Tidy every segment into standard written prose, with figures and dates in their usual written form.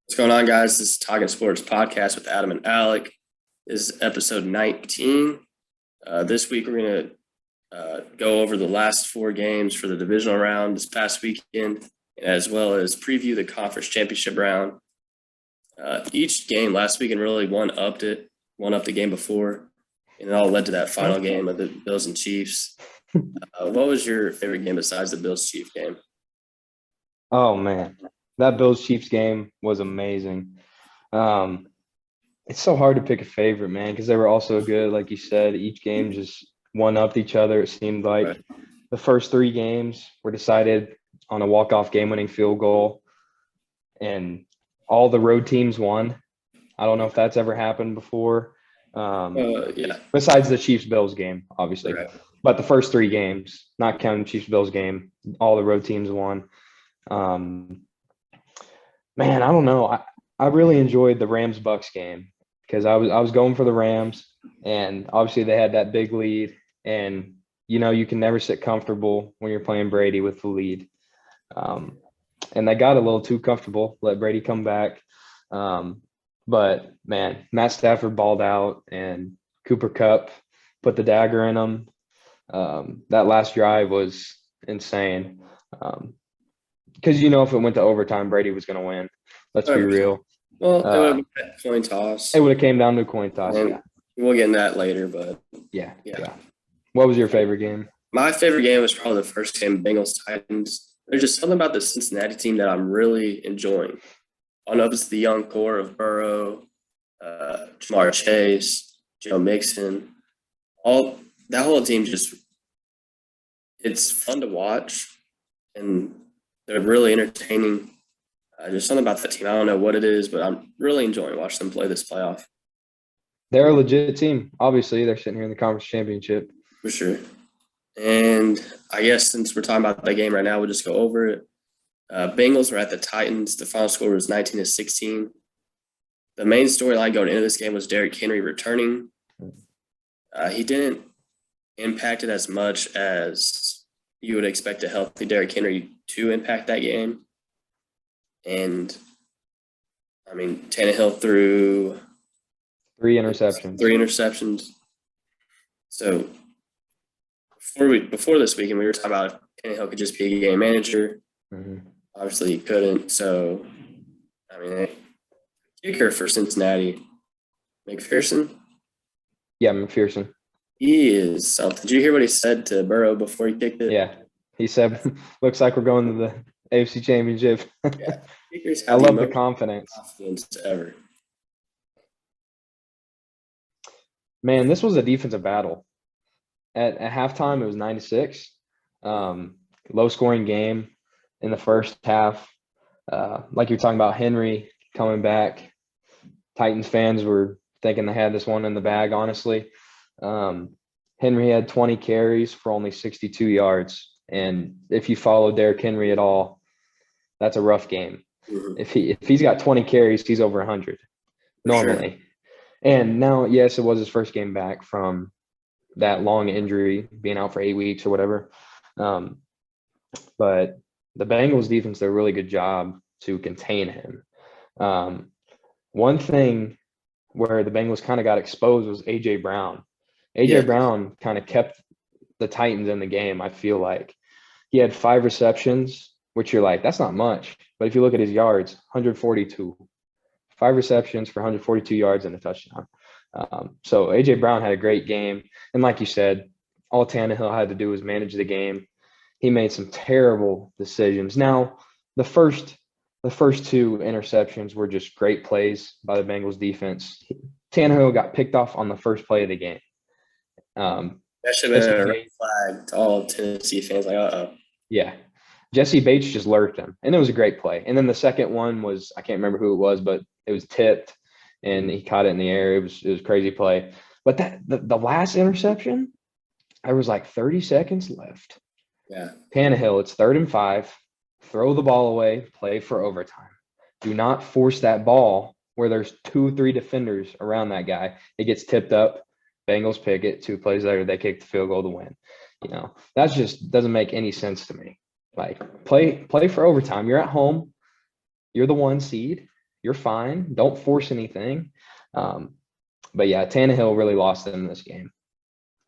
What's going on, guys? This is Talking Sports Podcast with Adam and Alec. This is episode 19. This week, we're going to go over the last four games for the divisional round this past weekend, as well as preview the conference championship round. Each game last weekend really one-upped the game before, and it all led to that final game of the Bills and Chiefs. What was your favorite game besides the Bills-Chiefs game? Oh, man. That Bills-Chiefs game was amazing. It's so hard to pick a favorite, man, because they were all so good. Like you said, each game just one-upped each other. It seemed like Right. the first three games were decided on a walk-off game-winning field goal, and all the road teams won. I don't know if that's ever happened before. Yeah. Besides the Chiefs-Bills game, obviously. Right. But the first three games, not counting the Chiefs-Bills game, all the road teams won. Man, I don't know. I really enjoyed the Rams-Bucks game because I was going for the Rams, and obviously they had that big lead, and you can never sit comfortable when you're playing Brady with the lead. And they got a little too comfortable, let Brady come back. But man, Matt Stafford balled out, and Cooper Kupp put the dagger in him. That last drive was insane. Because if it went to overtime, Brady was going to win. Let's be real. Well, it would have been a coin toss. It would have came down to a coin toss. And Yeah. we'll get into that later, but Yeah. What was your favorite game? my favorite game was probably the first game, Bengals-Titans. There's just something about the Cincinnati team that I'm really enjoying. I don't know if it's the young core of Burrow, Jamar Chase, Joe Mixon. That whole team it's fun to watch, and they're really entertaining. There's something about that team. I don't know what it is, but I'm really enjoying watching them play this playoff. They're a legit team. Obviously, they're sitting here in the conference championship. For sure. And I guess since we're talking about that game right now, we'll just go over it. Bengals were at the Titans. The final score was 19-16. The main storyline going into this game was Derrick Henry returning. He didn't impact it as much as you would expect a healthy Derrick Henry to impact that game. And, Tannehill threw Three interceptions. So before this weekend, we were talking about if Tannehill could just be a game manager. Mm-hmm. Obviously, he couldn't. So, kicker for Cincinnati, McPherson. Yeah, McPherson. He is something. Did you hear what he said to Burrow before he kicked it? Yeah. He said, looks like we're going to the AFC Championship. Yeah. Kickers I have love the most confidence. ever. Man, this was a defensive battle. At halftime, it was 9-6. Low-scoring game in the first half. Like you're talking about Henry coming back. Titans fans were thinking they had this one in the bag, honestly. Henry had 20 carries for only 62 yards. And if you follow Derrick Henry at all, that's a rough game. Mm-hmm. If he's got 20 carries, he's over 100 normally. Sure. And now, yes, it was his first game back from that long injury, being out for 8 weeks or whatever. But the Bengals defense did a really good job to contain him. One thing where the Bengals kind of got exposed was A.J. Brown. A.J. Brown kind of kept the Titans in the game, I feel like. He had 5 receptions, which you're like, that's not much. But if you look at his yards, 142. 5 receptions for 142 yards and a touchdown. So A.J. Brown had a great game. And like you said, all Tannehill had to do was manage the game. He made some terrible decisions. Now, the first 2 interceptions were just great plays by the Bengals defense. Tannehill got picked off on the first play of the game. That should have been a red flag to all Tennessee fans. Like, uh-oh. Yeah. Jesse Bates just lurked him, and it was a great play. And then the second one was, I can't remember who it was, but it was tipped, and he caught it in the air. It was a crazy play. But the last interception, there was like 30 seconds left. Yeah. Tannehill, it's 3rd and 5. Throw the ball away, play for overtime. Do not force that ball where there's 2-3 defenders around that guy. It gets tipped up. Bengals pick it. 2 plays later, they kick the field goal to win. That just doesn't make any sense to me. Like, play for overtime. You're at home. You're the 1 seed. you're fine. Don't force anything. But yeah, Tannehill really lost them this game.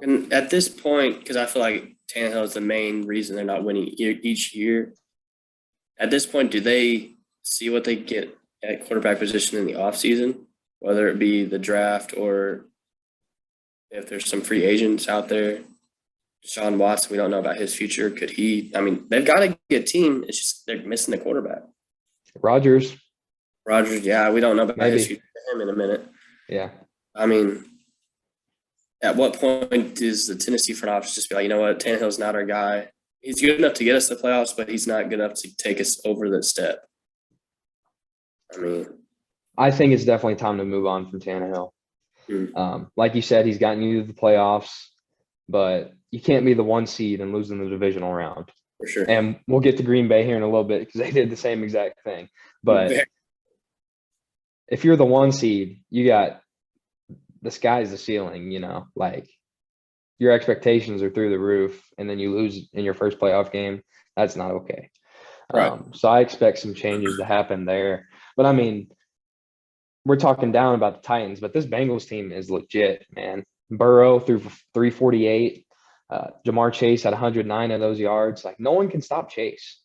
And at this point, because I feel like Tannehill is the main reason they're not winning each year. At this point, do they see what they get at quarterback position in the offseason, whether it be the draft or if there's some free agents out there? Deshaun Watson, we don't know about his future. Could he? I mean, they've got a good team. It's just they're missing the quarterback. Rodgers, Yeah, we don't know about his maybe. future for him in a minute. Yeah. I mean, at what point does the Tennessee front office just be like, you know what, Tannehill's not our guy? He's good enough to get us to the playoffs, but he's not good enough to take us over the step. I mean, I think it's definitely time to move on from Tannehill. Like you said, he's gotten you to the playoffs, but you can't be the 1 seed and lose in the divisional round. for sure. And we'll get to Green Bay here in a little bit because they did the same exact thing. But if you're the 1 seed, you got the sky's the ceiling, like your expectations are through the roof, and then you lose in your first playoff game. That's not okay. Right. So I expect some changes to happen there. But I mean, we're talking down about the Titans, but this Bengals team is legit, man. Burrow threw for 348. Jamar Chase had 109 of those yards. Like, no one can stop Chase.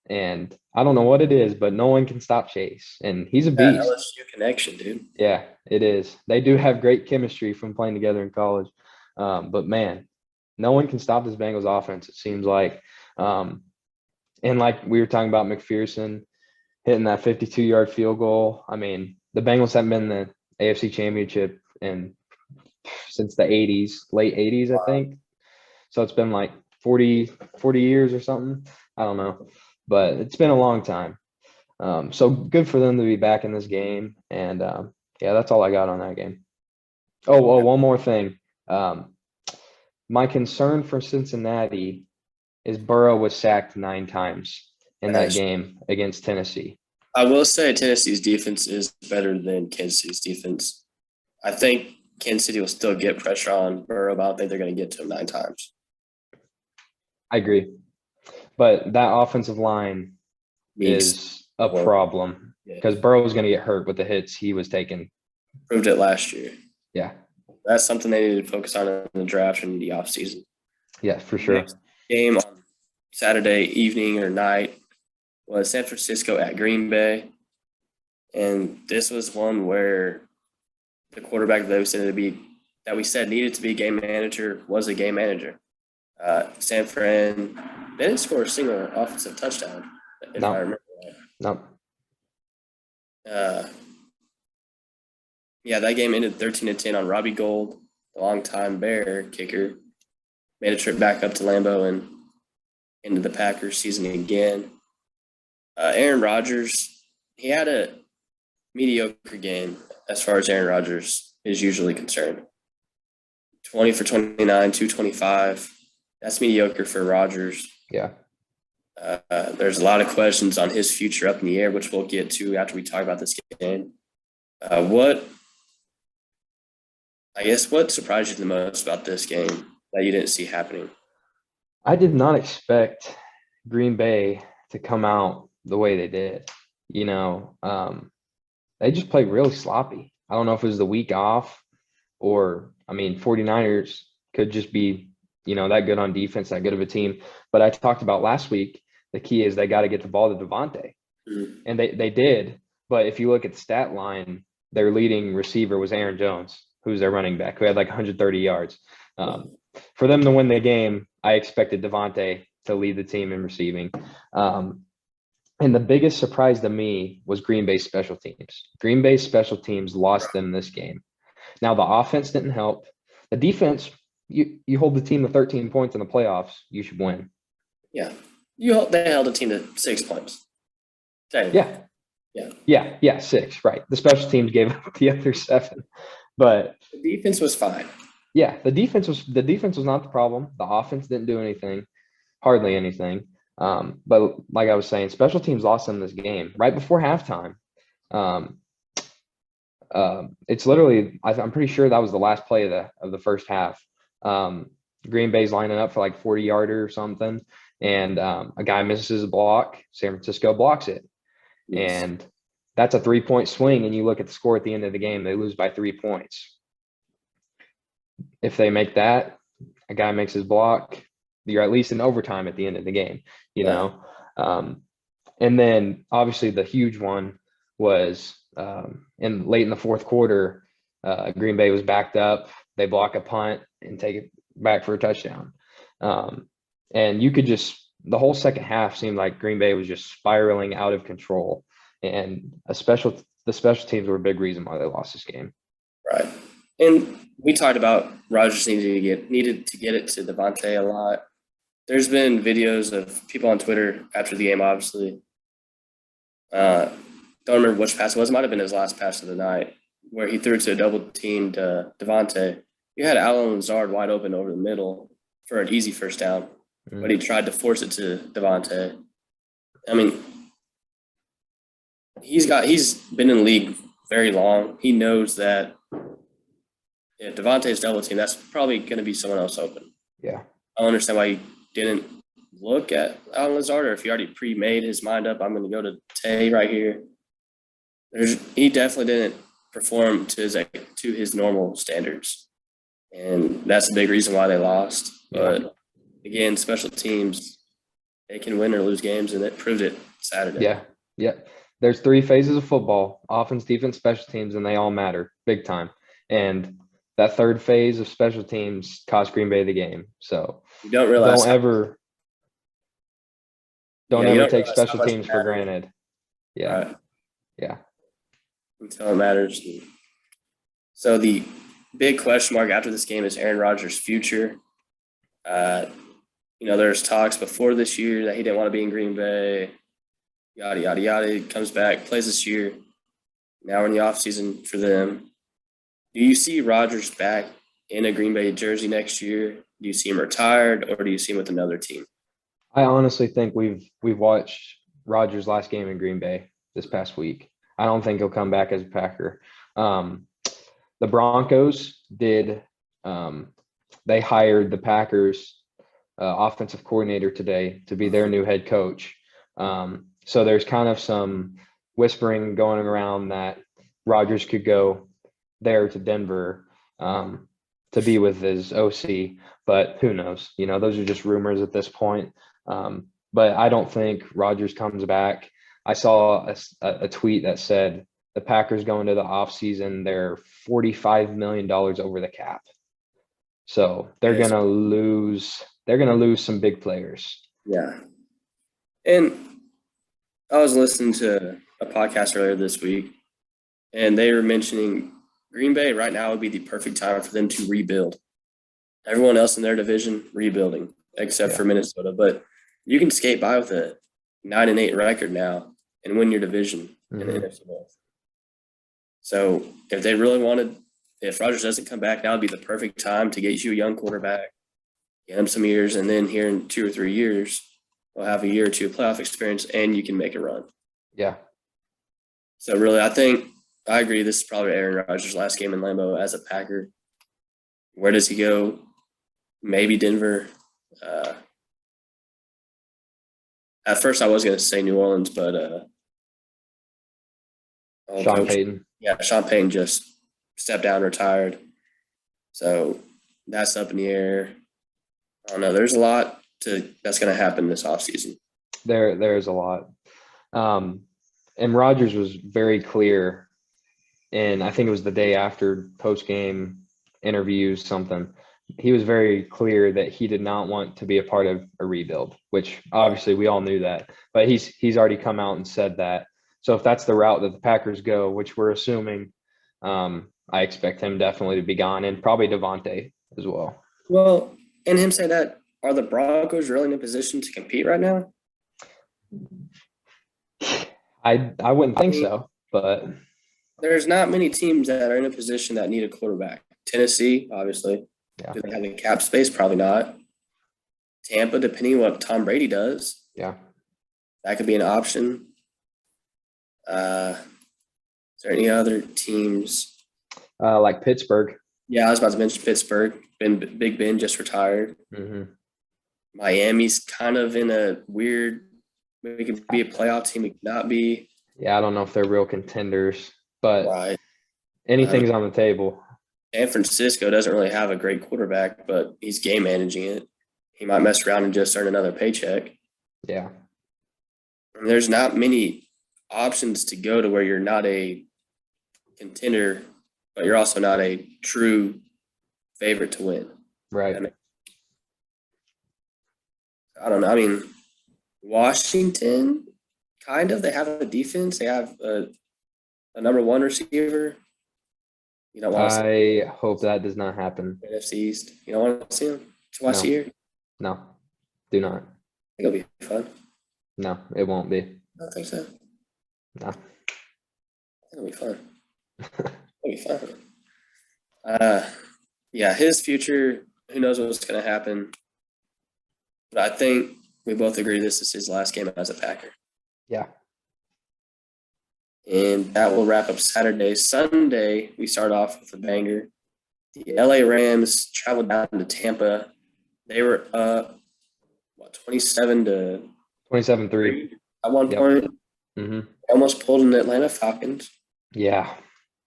And I don't know what it is, but no one can stop Chase. And he's a That beast. LSU connection, dude. Yeah, it is. They do have great chemistry from playing together in college. But, man, no one can stop this Bengals offense, it seems like. And like we were talking about McPherson hitting that 52-yard field goal. I mean, the Bengals haven't been in the AFC Championship since the 80s, late 80s, I think. So it's been like 40 years or something. I don't know. But it's been a long time. So good for them to be back in this game. And, yeah, that's all I got on that game. Oh, one more thing. My concern for Cincinnati is Burrow was sacked 9 times in that game against Tennessee. I will say Tennessee's defense is better than Kansas City's defense. I think Kansas City will still get pressure on Burrow, but I don't think they're going to get to him 9 times. I agree. But that offensive line is a problem because Burrow was going to get hurt with the hits he was taking. Proved it last year. Yeah. That's something they need to focus on in the draft and the offseason. Yeah, for sure. Next game on Saturday evening or night was San Francisco at Green Bay. And this was one where the quarterback that we said needed to be game manager was a game manager. San Fran, they didn't score a single offensive touchdown, if I remember right. No. Yeah, that game ended 13-10 on Robbie Gould, the longtime Bear kicker. Made a trip back up to Lambeau and into the Packers season again. Aaron Rodgers, he had a mediocre game as far as Aaron Rodgers is usually concerned. 20 for 29, 225. That's mediocre for Rodgers. Yeah. There's a lot of questions on his future up in the air, which we'll get to after we talk about this game. What surprised you the most about this game that you didn't see happening? I did not expect Green Bay to come out the way they did. They just played really sloppy. I don't know if it was the week off or, 49ers could just be, that good on defense, that good of a team. But I talked about last week, the key is they got to get the ball to Devontae. Mm-hmm. And they did. But if you look at the stat line, their leading receiver was Aaron Jones, who's their running back, who had like 130 yards. For them to win the game, I expected Devontae to lead the team in receiving. And the biggest surprise to me was Green Bay's special teams. Green Bay's special teams lost them this game. Now, the offense didn't help. The defense, you hold the team to 13 points in the playoffs, you should win. Yeah. They held the team to 6 points. Yeah. 6, right. The special teams gave up the other 7. But the defense was fine. Yeah, the defense was not the problem. The offense didn't do anything, hardly anything. But like I was saying, special teams lost them this game right before halftime. It's literally, I'm pretty sure that was the last play of the first half. Green Bay's lining up for like 40-yarder or something, and a guy misses a block. San Francisco blocks it, and that's a 3-point swing, and you look at the score at the end of the game, they lose by 3 points. If they make that, a guy makes his block, you're at least in overtime at the end of the game, you know? And then obviously the huge one was late in the fourth quarter, Green Bay was backed up. They block a punt and take it back for a touchdown. And you could the whole second half seemed like Green Bay was just spiraling out of control. And the special teams were a big reason why they lost this game. Right. And we talked about Rodgers needed to get it to Devontae a lot. There's been videos of people on Twitter after the game, obviously. Don't remember which pass it was. It might have been his last pass of the night, where he threw it to a double-teamed Devontae. You had Allen Lazard wide open over the middle for an easy first down, but he tried to force it to Devontae. I mean, he's been in the league very long. He knows that if Devontae's double team, that's probably going to be someone else open. Yeah. I don't understand why he didn't look at Allen Lazard, or if he already pre-made his mind up, I'm going to go to Tay right here. He definitely didn't perform to his normal standards, and that's a big reason why they lost. But again, special teams, they can win or lose games, and it proved it Saturday. Yeah. There's 3 phases of football: offense, defense, special teams, and they all matter big time. And that third phase of special teams cost Green Bay the game. So you don't realize don't ever take special teams for granted. Yeah. Right. Yeah. Until it matters. So the big question mark after this game is Aaron Rodgers' future. There's talks before this year that he didn't want to be in Green Bay. Yada, yada, yada. He comes back, plays this year. Now we're in the offseason for them. Do you see Rodgers back in a Green Bay jersey next year? Do you see him retired, or do you see him with another team? I honestly think we've watched Rodgers' last game in Green Bay this past week. I don't think he'll come back as a Packer. The Broncos did. They hired the Packers offensive coordinator today to be their new head coach. So there's kind of some whispering going around that Rodgers could go there to Denver to be with his OC, but who knows? Those are just rumors at this point. But I don't think Rodgers comes back. I saw a tweet that said the Packers go into the offseason, they're $45 million over the cap. So they're gonna lose some big players. Yeah. And I was listening to a podcast earlier this week, and they were mentioning Green Bay right now would be the perfect time for them to rebuild. Everyone else in their division rebuilding, except for Minnesota. But you can skate by with a 9-8 record now and win your division in the NFC North. So if Rodgers doesn't come back, now would be the perfect time to get you a young quarterback, get him some years, and then here in 2 or 3 years, we'll have a year or two of playoff experience, and you can make a run. Yeah. So really, I agree. This is probably Aaron Rodgers' last game in Lambeau as a Packer. Where does he go? Maybe Denver. At first, I was going to say New Orleans, but Sean Payton. Yeah, Sean Payton just stepped down, retired. So that's up in the air. I don't know. There's a lot that's going to happen this offseason. There's a lot. And Rodgers was very clear. And I think it was the day after post-game interviews, something. He was very clear that he did not want to be a part of a rebuild, which obviously we all knew that. But he's already come out and said that. So if that's the route that the Packers go, which we're assuming, I expect him definitely to be gone, and probably Devontae as well. Well, and him say that, are the Broncos really in a position to compete right now? I wouldn't think so, but there's not many teams that are in a position that need a quarterback. Tennessee, obviously. Yeah. Do they have the cap space? Probably not. Tampa, depending on what Tom Brady does. Yeah. That could be an option. Is there any other teams? Like Pittsburgh. Yeah, I was about to mention Pittsburgh. Big Ben just retired. Mm-hmm. Miami's kind of in a weird – we could be a playoff team, we could not be. Yeah, I don't know if they're real contenders, but Right. anything's on the table. San Francisco doesn't really have a great quarterback, but he's game managing it. He might mess around and just earn another paycheck. Yeah. And there's not many options to go to where you're not a contender, but you're also not a true favorite to win. Right. I don't know. I mean, Washington, kind of. They have a defense. They have a number one receiver. You don't want to see I hope that does not happen. the NFC East. You don't want to see them twice No. a year. No, do not. I think it'll be fun. No, it won't be. I don't think so. No. I think it'll be fun. It'll be fun. Yeah, his future, who knows what's going to happen. But I think we both agree this is his last game as a Packer. Yeah. And that will wrap up Saturday. Sunday, we start off with a banger. The LA Rams traveled down to Tampa. They were up, 27-3 27-3. at one point. Mm-hmm. Almost pulled an Atlanta Falcons. Yeah.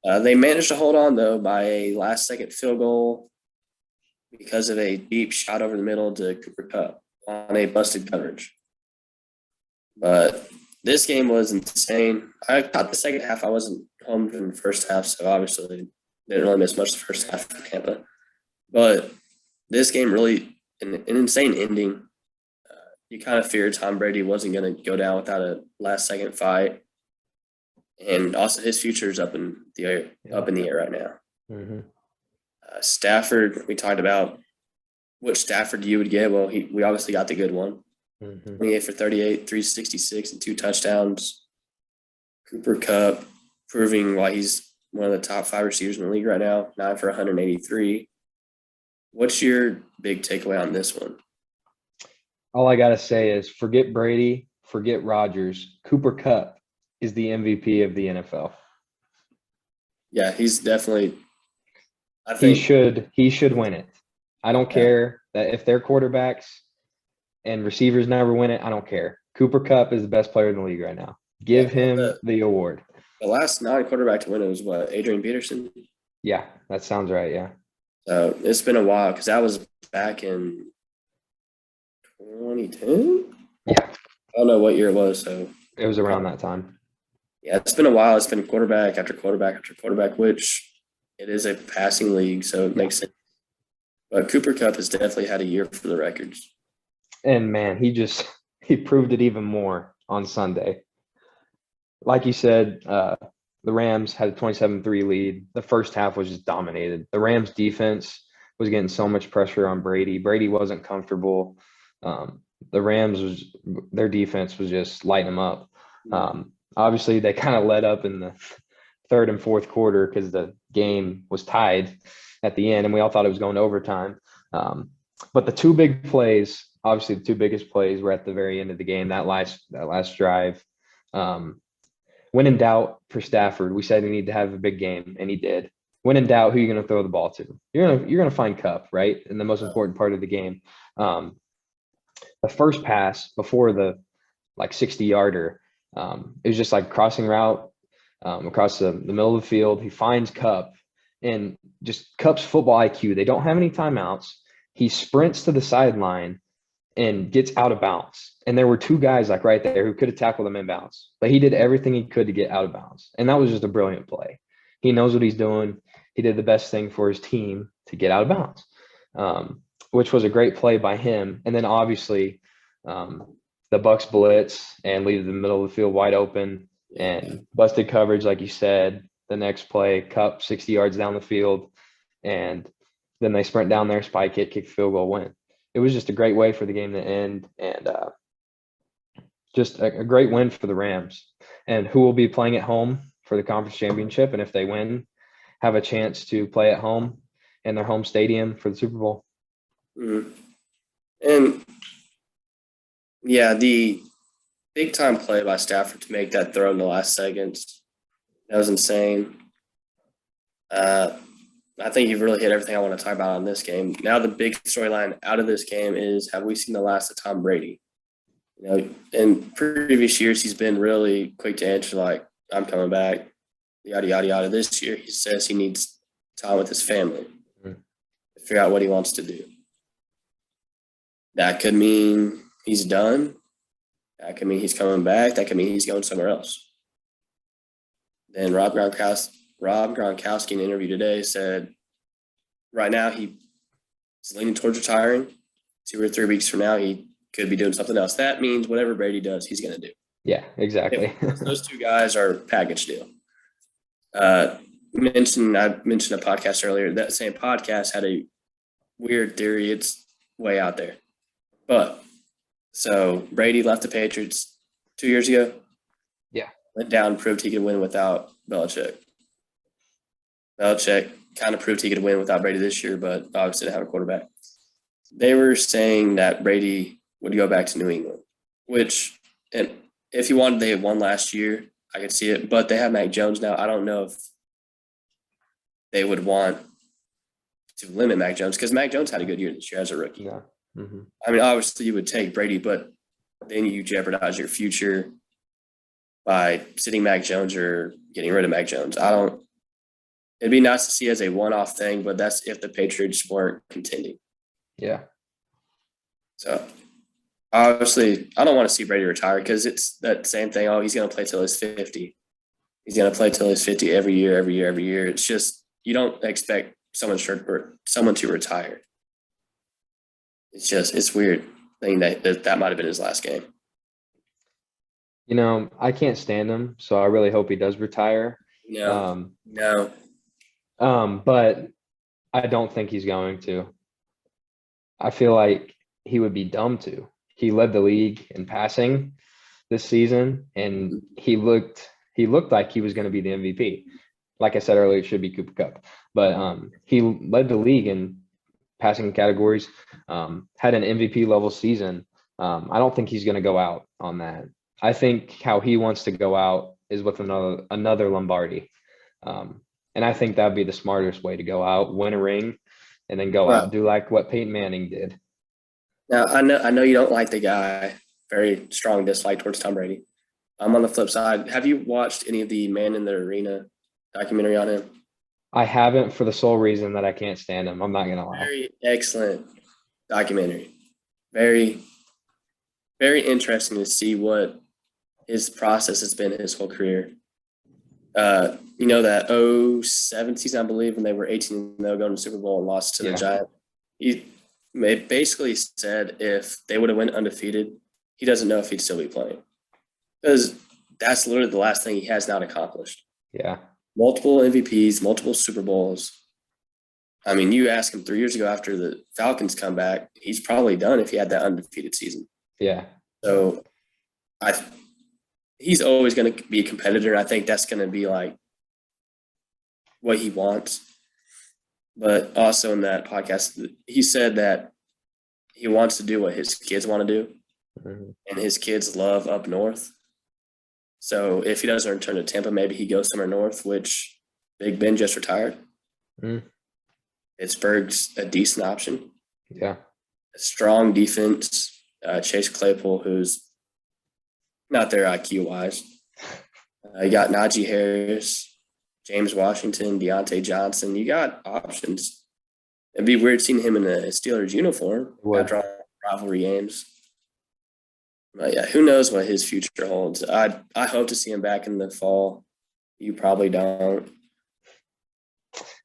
They managed to hold on, though, by a last-second field goal because of a deep shot over the middle to Cooper Kupp on a busted coverage. But this game was insane. I caught the second half. I wasn't home in the first half, so obviously didn't really miss much the first half for Tampa. But this game really an insane ending. You kind of feared Tom Brady wasn't going to go down without a last-second fight. And also his future is up in the air right now. Mm-hmm. Stafford, we talked about which Stafford you would get. Well, we obviously got the good one. Mm-hmm. 28 for 38, 366, and 2 touchdowns. Cooper Kupp proving why he's one of the top 5 receivers in the league right now, 9 for 183. What's your big takeaway on this one? All I got to say is forget Brady, forget Rodgers. Cooper Kupp is the MVP of the NFL. Yeah, he's definitely – I think he should win it. I don't care that if they're quarterbacks and receivers never win it, I don't care. Cooper Kupp is the best player in the league right now. Give him the award. The last non-quarterback to win it was what, Adrian Peterson? Yeah, that sounds right, yeah. So it's been a while because that was back in 2010? Yeah. I don't know what year it was, so it was around that time. Yeah, it's been a while. It's been quarterback after quarterback after quarterback, which it is a passing league, so it makes sense. But Cooper Kupp has definitely had a year for the records. And, man, he proved it even more on Sunday. Like you said, the Rams had a 27-3 lead. The first half was just dominated. The Rams defense was getting so much pressure on Brady. Brady wasn't comfortable. The Rams, their defense was just lighting them up. Obviously, they kind of let up in the third and fourth quarter because the game was tied at the end, and we all thought it was going to overtime. But the two big plays, obviously the two biggest plays were at the very end of the game, that last drive. When in doubt for Stafford, we said he needed to have a big game, and he did. When in doubt, who are you going to throw the ball to? You're gonna find Kupp, right? In the most important part of the game. The first pass before the 60-yarder, it was just like crossing route across the middle of the field. He finds Kupp, and just Kupp's football IQ. They don't have any timeouts. He sprints to the sideline and gets out of bounds. And there were two guys right there who could have tackled him in bounds, but he did everything he could to get out of bounds. And that was just a brilliant play. He knows what he's doing. He did the best thing for his team to get out of bounds, which was a great play by him. And then obviously the Bucs blitz and leave the middle of the field wide open and busted coverage, like you said. The next play, Kupp 60 yards down the field, and then they sprint down there, spike it, kick field goal, win. It was just a great way for the game to end, and just a great win for the Rams. And who will be playing at home for the conference championship, and if they win, have a chance to play at home in their home stadium for the Super Bowl. Mm-hmm. And yeah, the big time play by Stafford to make that throw in the last seconds, that was insane. I think you've really hit everything I want to talk about on this game. Now the big storyline out of this game is, have we seen the last of Tom Brady? In previous years, he's been really quick to answer, like, I'm coming back, yada, yada, yada. This year, he says he needs time with his family to figure out what he wants to do. That could mean he's done. That could mean he's coming back. That could mean he's going somewhere else. Then Rob Gronkowski in an interview today said right now he's leaning towards retiring. 2 or 3 weeks from now, he could be doing something else. That means whatever Brady does, he's going to do. Yeah, exactly. Those two guys are a package deal. I mentioned a podcast earlier. That same podcast had a weird theory. It's way out there. But so Brady left the Patriots 2 years ago. Yeah. Went down, proved he could win without Belichick. Belichick kind of proved he could win without Brady this year, but obviously didn't have a quarterback. They were saying that Brady would go back to New England, which, and if he wanted, they had won last year. I could see it, but they have Mac Jones now. I don't know if they would want to limit Mac Jones because Mac Jones had a good year this year as a rookie. Yeah. Mm-hmm. I mean, obviously you would take Brady, but then you jeopardize your future by sitting Mac Jones or getting rid of Mac Jones. It'd be nice to see as a one-off thing, but that's if the Patriots weren't contending. Yeah. So obviously I don't want to see Brady retire because it's that same thing. Oh, he's going to play till he's 50. He's going to play till he's 50 every year. It's just, you don't expect someone to retire. It's weird thinking that might have been his last game. I can't stand him, so I really hope he does retire. No. But I don't think he's going to. I feel like he would be dumb to. He led the league in passing this season, and he looked like he was going to be the MVP. Like I said earlier, it should be Cooper Kupp, but he led the league in passing categories. Had an MVP level season. I don't think he's going to go out on that. I think how he wants to go out is with another Lombardi. And I think that'd be the smartest way to go out, win a ring, and then go out and do like what Peyton Manning did. Now, I know you don't like the guy. Very strong dislike towards Tom Brady. On the flip side, have you watched any of the Man in the Arena documentary on him? I haven't, for the sole reason that I can't stand him. I'm not going to lie. Very excellent documentary. Very, very interesting to see what his process has been his whole career. That 2007 season, I believe, when they were 18-0 going to the Super Bowl and lost to the Giants. He basically said if they would have went undefeated, he doesn't know if he'd still be playing. Because that's literally the last thing he has not accomplished. Yeah. Multiple MVPs, multiple Super Bowls. I mean, you ask him 3 years ago after the Falcons come back, he's probably done if he had that undefeated season. Yeah. So he's always going to be a competitor. I think that's going to be like what he wants. But also in that podcast, he said that he wants to do what his kids want to do. Mm-hmm. And his kids love up north. So if he doesn't return to Tampa, maybe he goes somewhere north, which Big Ben just retired. Mm. Pittsburgh's a decent option. Yeah. A strong defense. Chase Claypool, who's not there IQ-wise. You got Najee Harris, James Washington, Deontay Johnson. You got options. It'd be weird seeing him in a Steelers uniform after rivalry games. But yeah, who knows what his future holds. I hope to see him back in the fall. You probably don't.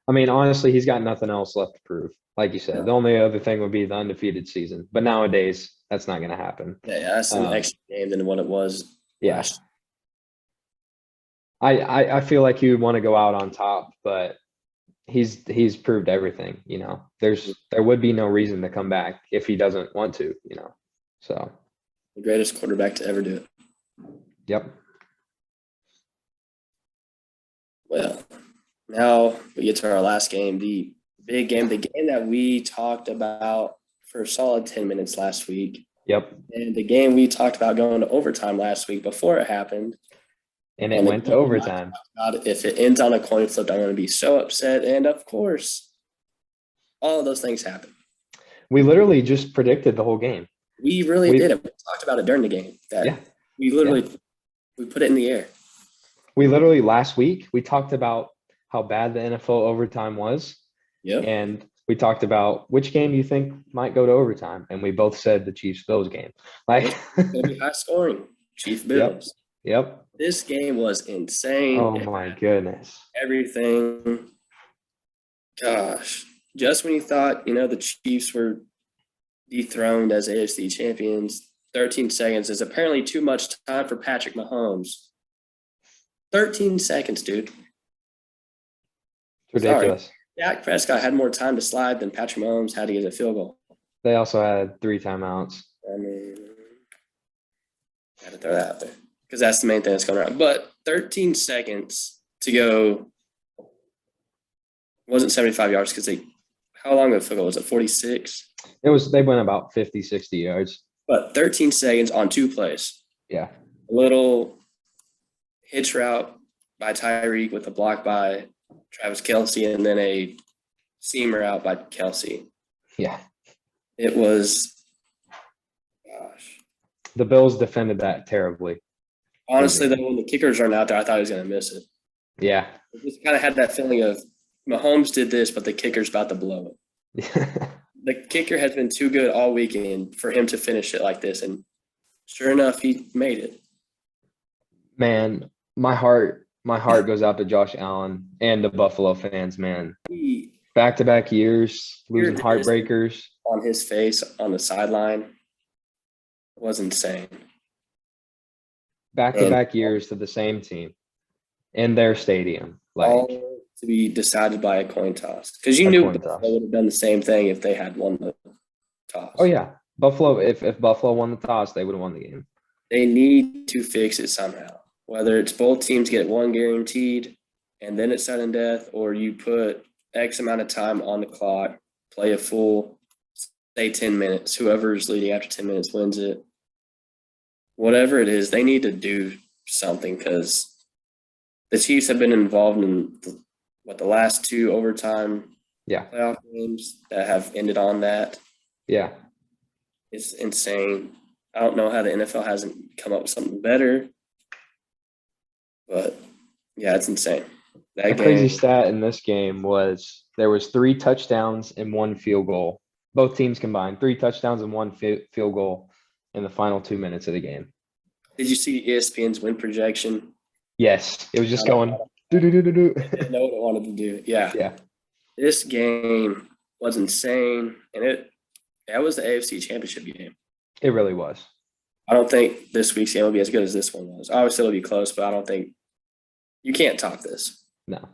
I mean, honestly, he's got nothing else left to prove. Like you said, the only other thing would be the undefeated season. But nowadays, that's not going to happen. Yeah, that's an extra game than what it was. Yeah. I feel like he would want to go out on top, but he's proved everything. There would be no reason to come back if he doesn't want to. So. The greatest quarterback to ever do it. Yep. Well, now we get to our last game, the big game, the game that we talked about for a solid 10 minutes last week. Yep. And the game we talked about going to overtime last week before it happened. And it went to overtime. If it ends on a coin flip, I'm going to be so upset. And of course, all of those things happen. We literally just predicted the whole game. We really did it. We talked about it during the game. Yeah. We literally we put it in the air. We literally last week we talked about how bad the NFL overtime was. Yeah. And we talked about which game you think might go to overtime, and we both said the Chiefs-Bills game. It's gonna be high scoring. Chief Bills. Yep. This game was insane. Oh my goodness. Everything. Gosh. Just when you thought, the Chiefs were dethroned as AFC champions, 13 seconds is apparently too much time for Patrick Mahomes. 13 seconds, dude. It's ridiculous. Sorry. Dak Prescott had more time to slide than Patrick Mahomes had to get a field goal. They also had 3 timeouts. I mean, had to throw that out there because that's the main thing that's going around. But 13 seconds to go wasn't 75 yards because how long of a field goal was it? 46? They went about 50, 60 yards. But 13 seconds on 2 plays. Yeah. A little hitch route by Tyreek with a block by Travis Kelce and then a seam route by Kelce. Yeah. It was, gosh. The Bills defended that terribly. Honestly, though, when the kickers aren't out there, I thought he was going to miss it. Yeah. It just kind of had that feeling of Mahomes did this, but the kicker's about to blow it. The kicker has been too good all weekend for him to finish it like this. And sure enough, he made it. Man, my heart goes out to Josh Allen and the Buffalo fans, man. Back-to-back years, losing heartbreakers. On his face on the sideline was insane. Back-to-back years to the same team in their stadium. All to be decided by a coin toss. Because you knew Buffalo would have done the same thing if they had won the toss. Oh, yeah. Buffalo, if Buffalo won the toss, they would have won the game. They need to fix it somehow. Whether it's both teams get one guaranteed and then it's sudden death, or you put X amount of time on the clock, play a full, say 10 minutes. Whoever's leading after 10 minutes wins it. Whatever it is, they need to do something because the Chiefs have been involved in the last 2 overtime playoff games that have ended on that. Yeah. It's insane. I don't know how the NFL hasn't come up with something better. But, yeah, it's insane. A crazy stat in this game was there was 3 touchdowns and 1 field goal. Both teams combined, 3 touchdowns and 1 field goal in the final 2 minutes of the game. Did you see ESPN's win projection? Yes. It was just going do-do-do-do-do. Didn't know what it wanted to do. Yeah. Yeah. This game was insane, and that was the AFC Championship game. It really was. I don't think this week's game will be as good as this one was. Obviously, it'll be close, but I don't think you can't top this. No.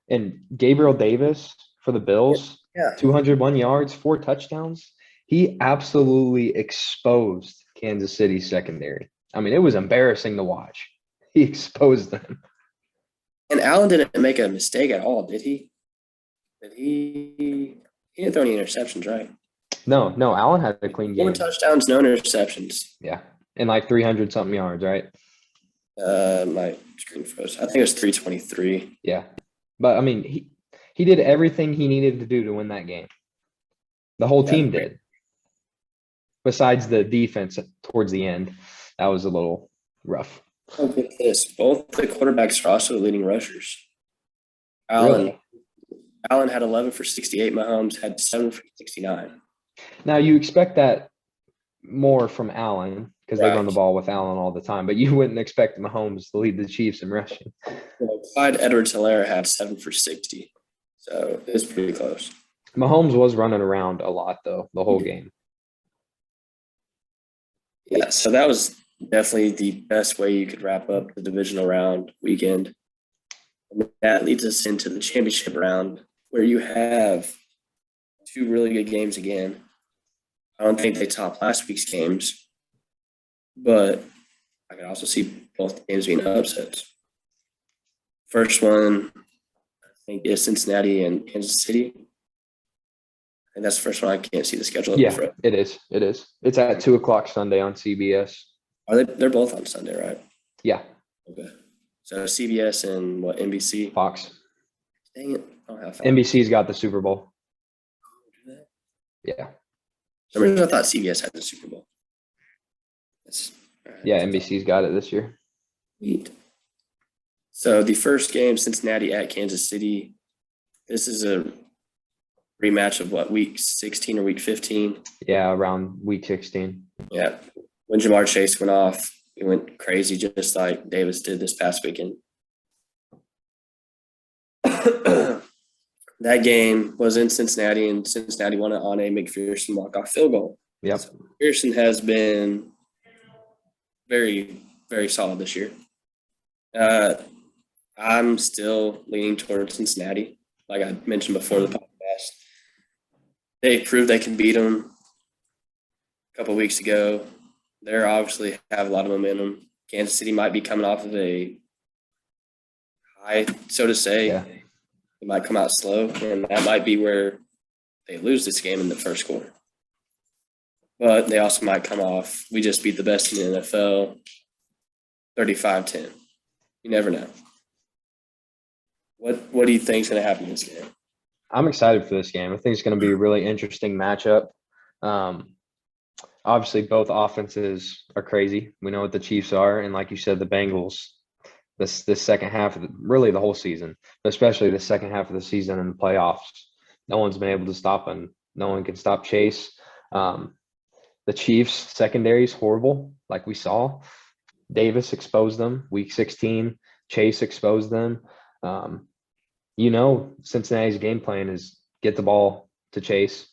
And Gabriel Davis for the Bills, 201 yards, 4 touchdowns. He absolutely exposed Kansas City's secondary. I mean, it was embarrassing to watch. He exposed them. And Allen didn't make a mistake at all, did he? He didn't throw any interceptions, right? No, Allen had a clean game. 4 touchdowns, no interceptions. Yeah, and like 300-something yards, right? My screen froze. I think it was 323. Yeah, but I mean, he did everything he needed to do to win that game. The whole team did. Besides the defense towards the end, that was a little rough. Look at this. Both the quarterbacks are also leading rushers. Allen had 11 for 68. Mahomes had 7 for 69. Now, you expect that more from Allen because they run the ball with Allen all the time, but you wouldn't expect Mahomes to lead the Chiefs in rushing. Clyde Edwards-Helaire had 7 for 60. So it was pretty close. Mahomes was running around a lot, though, the whole game. Yeah, so that was definitely the best way you could wrap up the divisional round weekend. And that leads us into the championship round where you have 2 really good games again. I don't think they top last week's games, but I could also see both games being upsets. First one, I think, is Cincinnati and Kansas City. And that's the first one. I can't see the schedule. Yeah, it is. It's at 2:00 Sunday on CBS. They're both on Sunday, right? Yeah. Okay. So CBS and what, NBC? Fox. Dang it. I don't have Fox. NBC's got the Super Bowl. Yeah. For some reason I thought CBS had the Super Bowl. Yeah, NBC's got it this year. Sweet. So the first game, Cincinnati at Kansas City. This is a rematch of what, week 16 or week 15? Yeah, around week 16. Yeah. When Jamar Chase went off, he went crazy just like Davis did this past weekend. That game was in Cincinnati, and Cincinnati won it on a McPherson walk-off field goal. Yep. So McPherson has been very, very solid this year. I'm still leaning towards Cincinnati. Like I mentioned before the podcast, they proved they can beat them a couple of weeks ago. They're obviously have a lot of momentum. Kansas City might be coming off of a high, so to say. Yeah. They might come out slow, and that might be where they lose this game in the first quarter. But they also might come off, we just beat the best in the NFL, 35-10. You never know. What do you think is going to happen in this game? I'm excited for this game. I think it's going to be a really interesting matchup. Obviously, both offenses are crazy. We know what the Chiefs are, and like you said, the Bengals. This second half of really the whole season, but especially the second half of the season in the playoffs, no one's been able to stop them. No one can stop Chase. The Chiefs secondary is horrible, like we saw. Davis exposed them week 16. Chase exposed them. Cincinnati's game plan is get the ball to Chase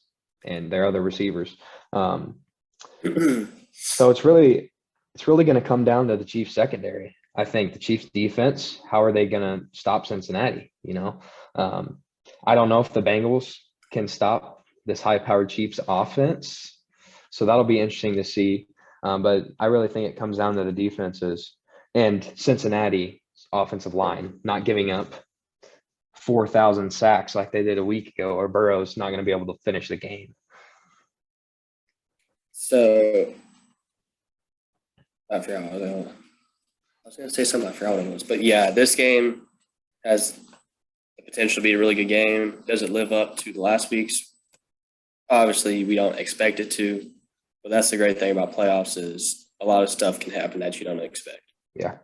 and their other receivers. So it's really going to come down to the Chiefs secondary. I think the Chiefs defense, how are they going to stop Cincinnati? I don't know if the Bengals can stop this high-powered Chiefs offense. So that'll be interesting to see. But I really think it comes down to the defenses and Cincinnati's offensive line not giving up 4,000 sacks like they did a week ago, or Burrow's not going to be able to finish the game. So I forgot what I was going to say something. I forgot what it was. But, yeah, this game has the potential to be a really good game. Does it live up to the last week's? Obviously, we don't expect it to. But that's the great thing about playoffs is a lot of stuff can happen that you don't expect. Yeah.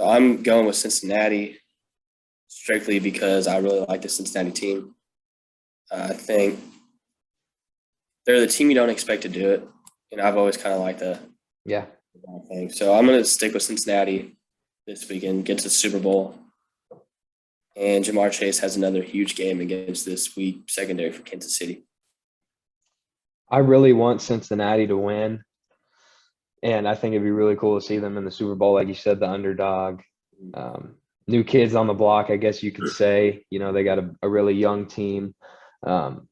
So I'm going with Cincinnati strictly because I really like the Cincinnati team. I think they're the team you don't expect to do it. And I've always kind of liked the thing. So I'm going to stick with Cincinnati this weekend, get to the Super Bowl. And Jamar Chase has another huge game against this weak secondary for Kansas City. I really want Cincinnati to win. And I think it'd be really cool to see them in the Super Bowl. Like you said, the underdog. New kids on the block, I guess you could say. They got a really young team. Man,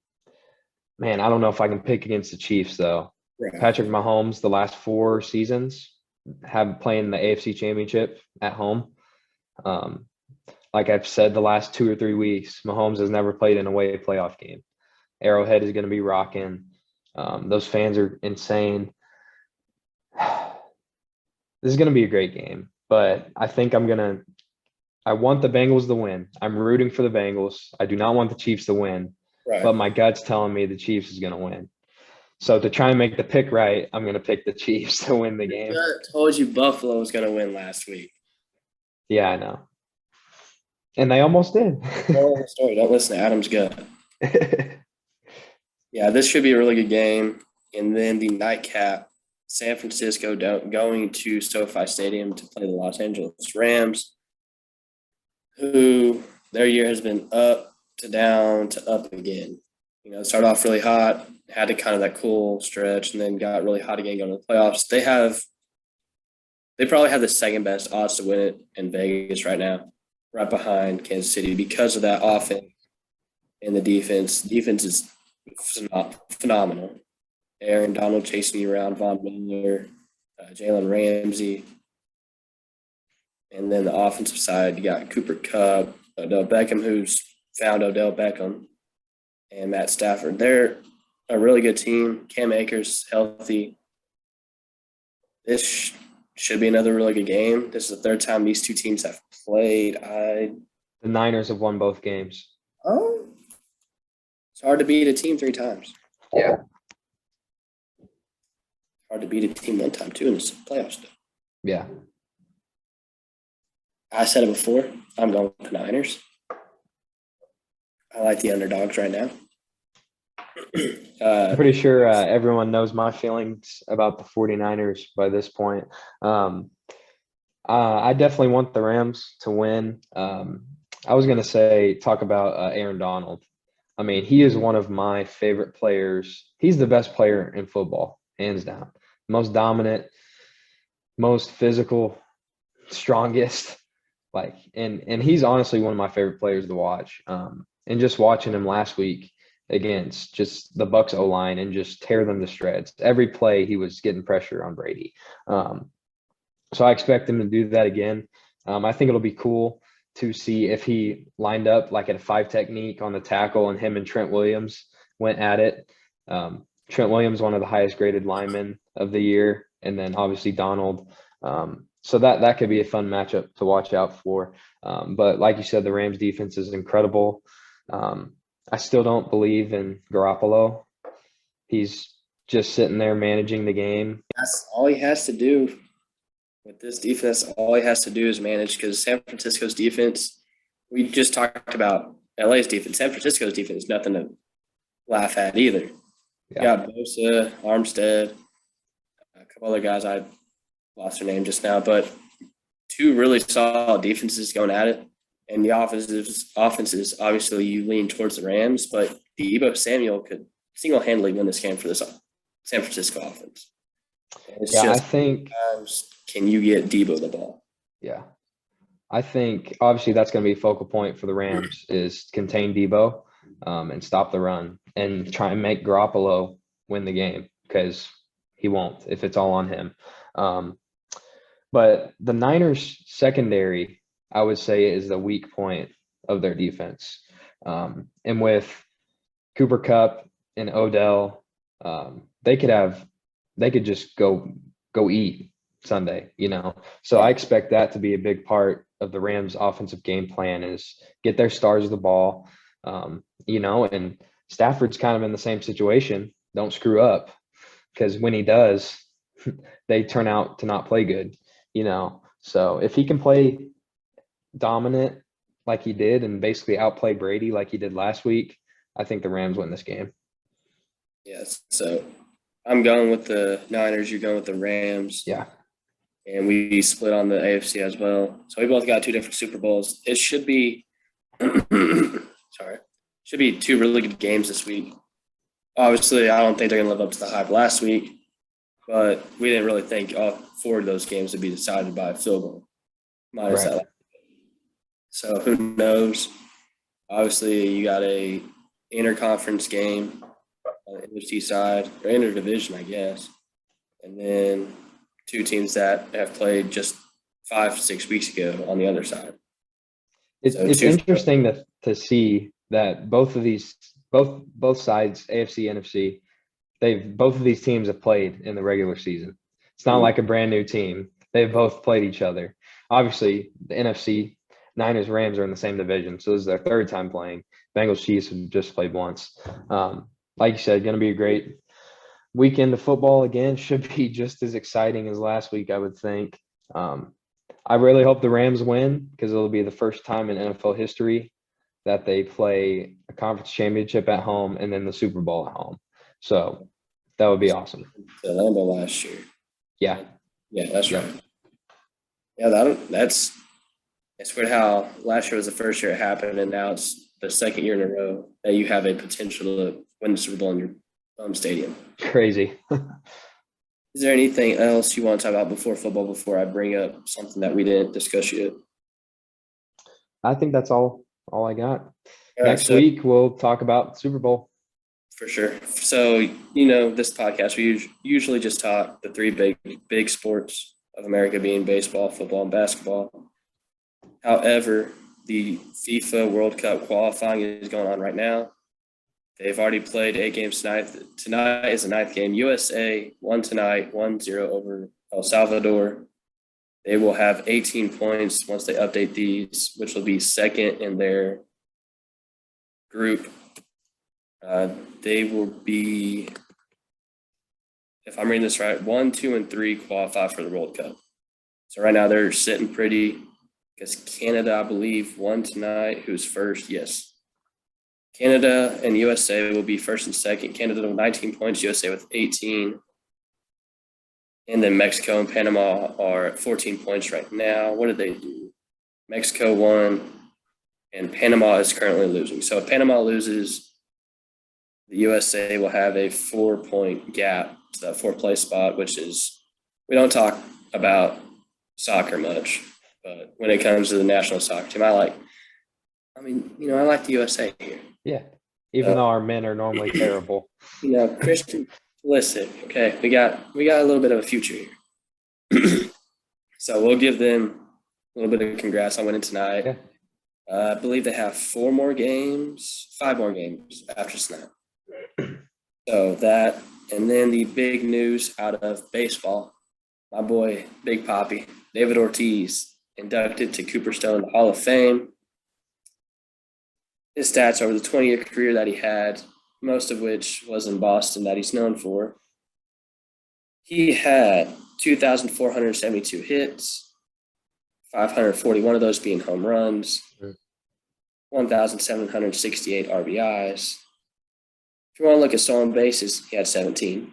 I don't know if I can pick against the Chiefs, though. Yeah. Patrick Mahomes, the last 4 seasons, have playing the AFC Championship at home. Like I've said the last 2 or 3 weeks, Mahomes has never played in a away playoff game. Arrowhead is going to be rocking. Those fans are insane. This is going to be a great game, but I think I want the Bengals to win. I'm rooting for the Bengals. I do not want the Chiefs to win, but my gut's telling me the Chiefs is going to win. So to try and make the pick right, I'm going to pick the Chiefs to win the game. I told you Buffalo was going to win last week. Yeah, I know. And they almost did. Story. Don't listen to Adam's gut. Yeah, this should be a really good game. And then the nightcap, San Francisco going to SoFi Stadium to play the Los Angeles Rams, who their year has been up to down to up again. Started off really hot, had to kind of that cool stretch, and then got really hot again going to the playoffs. They probably have the second best odds to win it in Vegas right now, right behind Kansas City because of that offense and the defense. Defense is phenomenal. Aaron Donald chasing you around, Von Miller, Jalen Ramsey. And then the offensive side, you got Cooper Kupp, Odell Beckham, who's found Odell Beckham, and Matt Stafford. They're a really good team. Cam Akers healthy. This should be another really good game. This is the third time these two teams have played. The Niners have won both games. Oh, it's hard to beat a team 3 times. Yeah. Hard to beat a team one time, too, in the playoffs. Yeah. I said it before. I'm going with the Niners. I like the underdogs right now. I'm pretty sure everyone knows my feelings about the 49ers by this point. I definitely want the Rams to win. I was going to talk about Aaron Donald. I mean, he is one of my favorite players. He's the best player in football, hands down. Most dominant, most physical, strongest. And he's honestly one of my favorite players to watch. And just watching him last week against just the Bucs O-line and just tear them to shreds. Every play he was getting pressure on Brady. So I expect him to do that again. I think it'll be cool to see if he lined up like at a 5 technique on the tackle and him and Trent Williams went at it. Trent Williams, one of the highest graded linemen of the year, and then obviously Donald. So that could be a fun matchup to watch out for. But like you said, the Rams defense is incredible. I still don't believe in Garoppolo. He's just sitting there managing the game. That's all he has to do with this defense. All he has to do is manage, because San Francisco's defense, we just talked about LA's defense. San Francisco's defense is nothing to laugh at either. Yeah. You got Bosa, Armstead, a couple other guys. I lost their name just now, but two really solid defenses going at it. And the offenses, obviously you lean towards the Rams, but Deebo Samuel could single-handedly win this game for this San Francisco offense. I think can you get Deebo the ball? Yeah. I think obviously that's going to be a focal point for the Rams is contain Deebo and stop the run and try and make Garoppolo win the game, because he won't if it's all on him. But the Niners secondary, I would say, is the weak point of their defense. And with Cooper Kupp and Odell, they could just go eat Sunday, So I expect that to be a big part of the Rams' offensive game plan is get their stars the ball, and Stafford's kind of in the same situation. Don't screw up, because when he does, they turn out to not play good, So if he can play dominant like he did and basically outplay Brady like he did last week, I think the Rams win this game. Yes. So I'm going with the Niners. You're going with the Rams. Yeah. And we split on the AFC as well. So we both got two different Super Bowls. It should be should be two really good games this week. Obviously, I don't think they're going to live up to the hype last week, but we didn't really think all four of those games would be decided by a field goal. Minus Right. that. So who knows? Obviously, you got a interconference game on the NFC side, or interdivision, I guess. And then two teams that have played just 5-6 weeks ago on the other side. It's interesting to see that both sides, AFC, NFC, both of these teams have played in the regular season. It's not like a brand new team. They've both played each other. Obviously, the NFC, Niners, Rams are in the same division, so this is their third time playing. Bengals, Chiefs have just played once. Like you said, going to be a great weekend of football again. Should be just as exciting as last week, I would think. I really hope the Rams win, because it'll be the first time in NFL history that they play a conference championship at home and then the Super Bowl at home. So that would be awesome. Orlando last year. Yeah. Yeah, that's right. Yeah, that's weird how last year was the first year it happened, and now it's the second year in a row that you have a potential to win the Super Bowl in your home stadium. Crazy. Is there anything else you want to talk about before I bring up something that we didn't discuss yet? I think that's all I got. Next week, we'll talk about Super Bowl. For sure. So, this podcast, we usually just talk the three big sports of America being baseball, football, and basketball. However, the FIFA World Cup qualifying is going on right now. They've already played 8 games tonight. Tonight is the 9th game. USA won tonight, 1-0 over El Salvador. They will have 18 points once they update these, which will be second in their group. They will be if I'm reading this right, 1, 2, and 3 qualify for the World Cup. So right now they're sitting pretty because Canada, I believe, won tonight. Who's first? Yes. Canada and USA will be first and second. Canada with 19 points, USA with 18. And then Mexico and Panama are at 14 points right now. What did they do? Mexico won, and Panama is currently losing. So if Panama loses, the USA will have a 4-point gap to that fourth place spot, which is, we don't talk about soccer much, but when it comes to the national soccer team, I like the USA here. Yeah. Even though our men are normally terrible. Christian, listen, okay, we got a little bit of a future here. So we'll give them a little bit of congrats on winning tonight. Yeah. I believe they have 5 more games after tonight. So that, and then the big news out of baseball, my boy, Big Papi, David Ortiz, inducted to Cooperstown Hall of Fame. His stats over the 20-year career that he had, most of which was in Boston that he's known for. He had 2,472 hits, 541 of those being home runs, 1,768 RBIs. If you want to look at stolen bases, he had 17.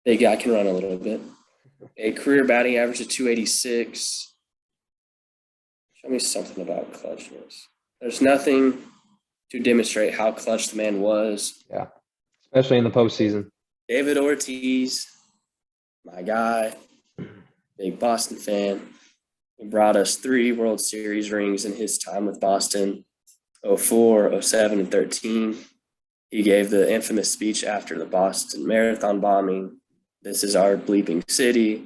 Big guy can run a little bit. A career batting average of 286. Show me something about clutchness. There's nothing to demonstrate how clutch the man was. Yeah, especially in the postseason. David Ortiz, my guy, big Boston fan. He brought us 3 World Series rings in his time with Boston, 04, 07, and 13. He gave the infamous speech after the Boston Marathon bombing. This is our bleeping city.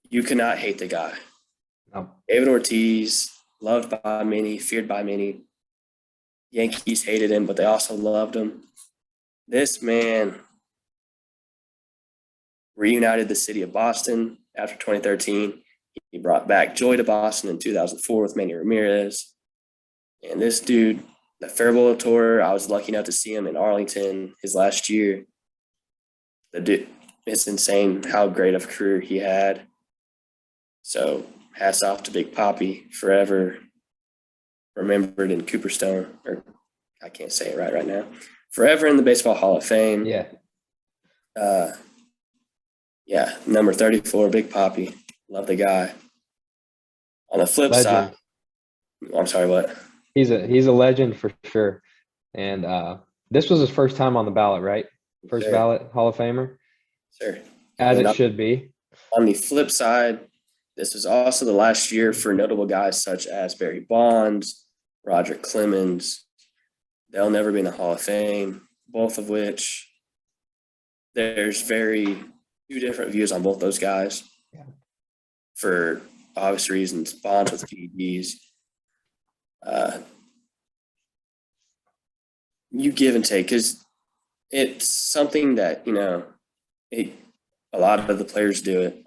You cannot hate the guy. No. David Ortiz, loved by many, feared by many. Yankees hated him, but they also loved him. This man reunited the city of Boston after 2013. He brought back joy to Boston in 2004 with Manny Ramirez. And this dude, the Farewell Tour, I was lucky enough to see him in Arlington his last year. The dude, it's insane how great of a career he had. So hats off to Big Papi, forever remembered in Cooperstown, or I can't say it right now. Forever in the Baseball Hall of Fame. Yeah. Number 34, Big Papi. Love the guy. On the flip side, I'm sorry, what? He's a legend for sure. And this was his first time on the ballot, right? First ballot Hall of Famer. Sure. As it should be. On the flip side, this was also the last year for notable guys such as Barry Bonds, Roger Clemens. They'll never be in the Hall of Fame, both of which there's two different views on both those guys. Yeah. For obvious reasons. Bonds with PEDs. You give and take, because it's something that, a lot of the players do it.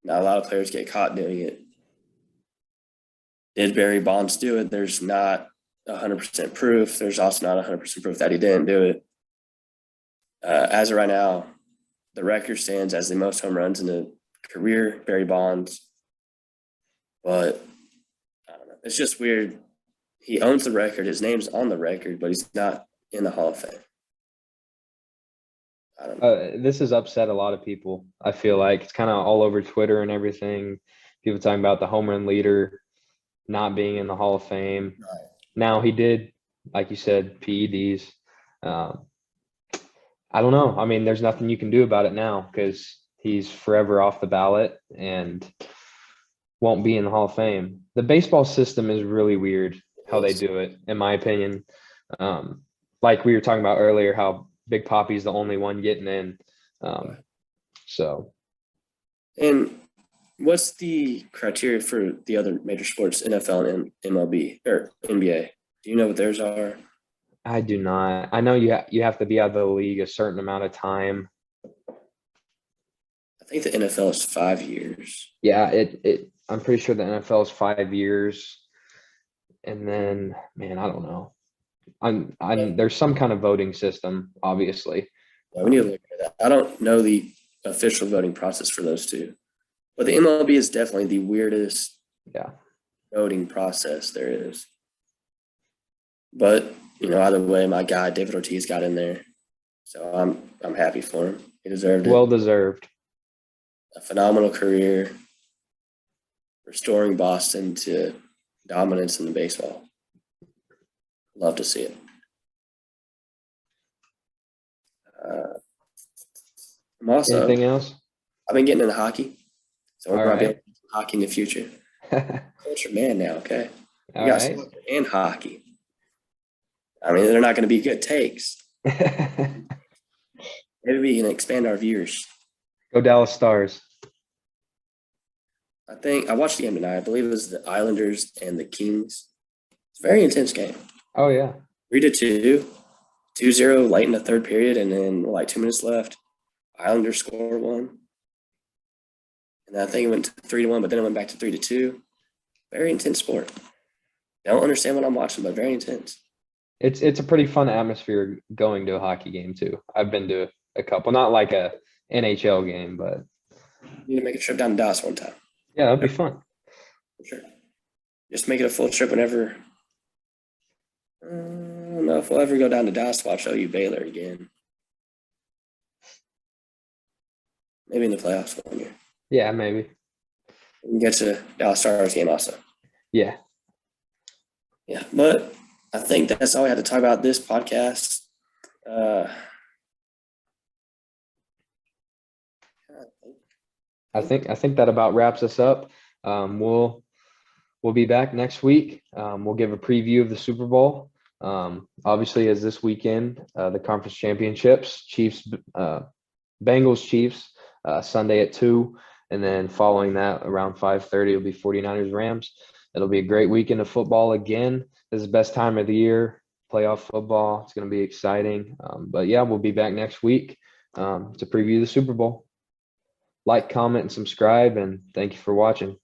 Now, a lot of players get caught doing it. Did Barry Bonds do it? There's not 100% proof. There's also not 100% proof that he didn't do it. As of right now, the record stands as the most home runs in a career, Barry Bonds. But I don't know. It's just weird. He owns the record. His name's on the record, but he's not in the Hall of Fame. I don't know. This has upset a lot of people. I feel like it's kind of all over Twitter and everything. People talking about the home run leader not being in the Hall of Fame. Right. Now he did, like you said, PEDs. I don't know. I mean, there's nothing you can do about it now because he's forever off the ballot and won't be in the Hall of Fame. The baseball system is really weird how they do it, in my opinion. Like we were talking about earlier, how Big Papi's the only one getting in. And what's the criteria for the other major sports, NFL and MLB or NBA? Do you know what theirs are? I do not. I know you have to be out of the league a certain amount of time. I think the NFL is 5 years. Yeah, I'm pretty sure the NFL is 5 years. And then, man, I don't know. There's some kind of voting system, obviously, Yeah, we need to look at that. I don't know the official voting process for those two, but the MLB is definitely the weirdest Yeah. voting process there is. But either way, my guy David Ortiz got in there, so I'm happy for him. He deserved it. Well deserved. A phenomenal career, restoring Boston to dominance in the baseball. Love to see it. I'm also Anything else? I've been getting into hockey, so we're All probably right. able to do hockey in the future. Culture man now, okay? We All got right. soccer and hockey. I mean, they're not going to be good takes. Maybe we can expand our viewers. Go Dallas Stars. I think I watched the game tonight. I believe it was the Islanders and the Kings. It's a very intense game. Oh yeah. 3-2, 2-0 late in the third period, and then like 2 minutes left. Islanders score one. And I think it went to 3-1, but then it went back to 3-2. Very intense sport. I don't understand what I'm watching, but very intense. It's a pretty fun atmosphere going to a hockey game too. I've been to a couple, not like a NHL game, but You need to make a trip down to Dallas one time. yeah, that'd be fun. For sure. Just make it a full trip whenever. I don't know if we'll ever go down to Dallas to watch OU Baylor again. Maybe in the playoffs one year. Yeah, maybe. We can get to Dallas Stars game also. Yeah. Yeah, but I think that's all we had to talk about this podcast. I think that about wraps us up. We'll be back next week. We'll give a preview of the Super Bowl. Obviously, as this weekend, the conference championships, Bengals Chiefs, Sunday at 2, and then following that around 5:30 will be 49ers Rams. It'll be a great weekend of football again. This is the best time of the year, playoff football. It's going to be exciting. But yeah, we'll be back next week to preview the Super Bowl. Like, comment, and subscribe, and thank you for watching.